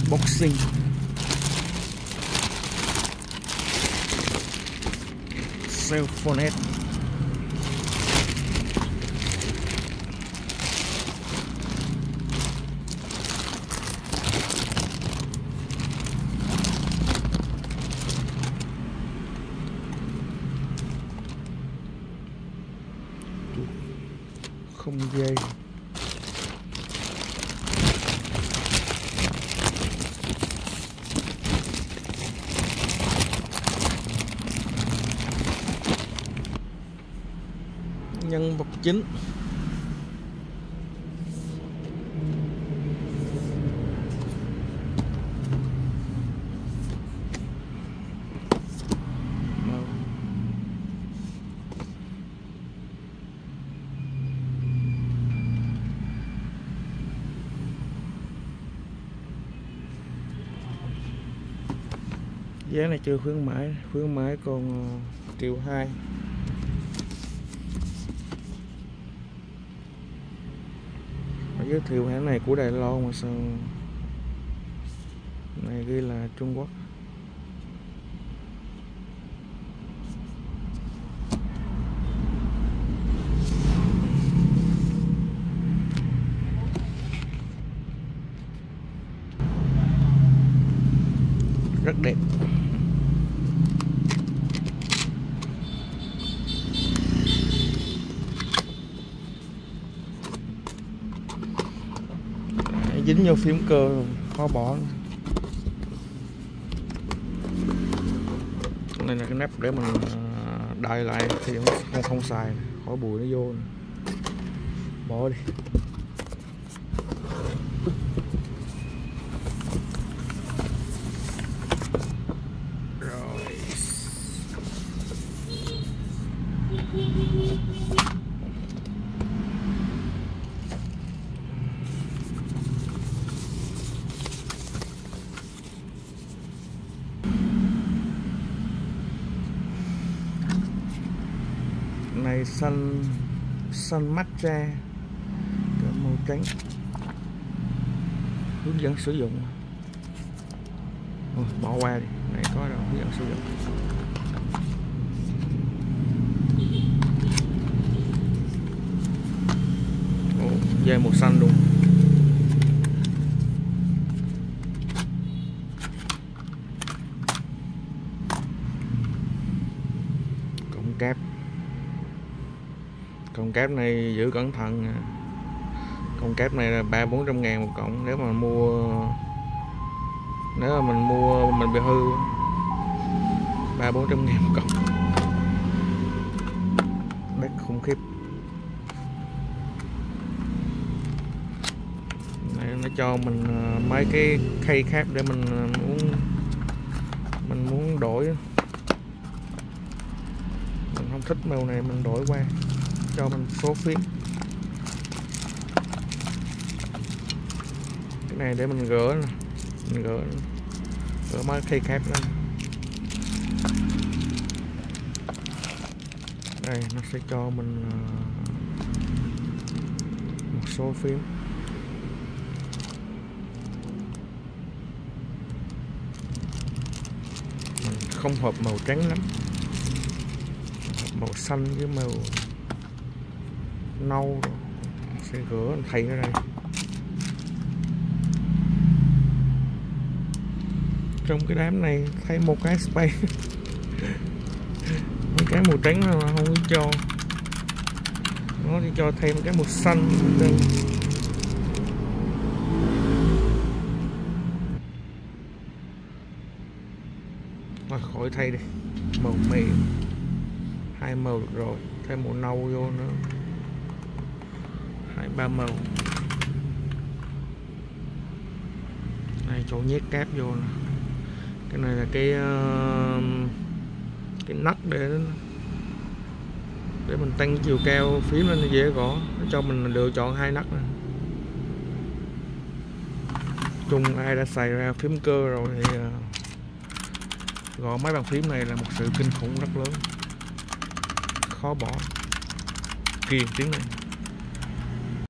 boxing. Cellphonet. Không dây. Nhân vật chính. Giá này chưa khuyến mãi còn 1,2 triệu. Giới thiệu hãng này của Đài Loan mà sao này ghi là Trung Quốc. Rất đẹp. Dính vô phím cơ khó bỏ. Đây là cái nắp để mình đậy lại thì không xài, khỏi bụi nó vô. Bỏ đi. Rồi. Này xanh matcha màu trắng, hướng dẫn sử dụng. Bỏ qua đi, này có đâu hướng dẫn sử dụng. Dây màu xanh luôn. Cổng cáp này giữ cẩn thận. Cổng cáp này là 300-400 ngàn một cổng. Nếu mà mình mua mình bị hư 300-400 ngàn một cổng. Đắt khủng khiếp. Này, nó cho mình mấy cái khay khác để mình muốn đổi. Mình không thích màu này mình đổi qua. Cho mình số phím. Cái này để mình gỡ nè. Mình gỡ mấy khay khác lên. Đây nó sẽ cho mình một số phím. Mình không hợp màu trắng lắm, hợp màu xanh với màu nâu rồi. Sẽ gỡ thay ở đây. Trong cái đám này thấy một cái space. Mấy cái màu trắng mà không có cho. Nó đi cho thêm cái màu xanh đây. Mà khỏi thay đi. Màu mềm 2 màu được rồi. Thêm màu nâu vô nữa. 2-3 màu. Đây chỗ nhét cáp vô nè. Cái này là cái nắp để mình tăng chiều cao phím lên dễ gõ. Nó cho mình lựa chọn 2 nắp này. Chung ai đã xài ra phím cơ rồi thì gõ mấy bàn phím này là một sự kinh khủng rất lớn, khó bỏ. Kiền tiếng này.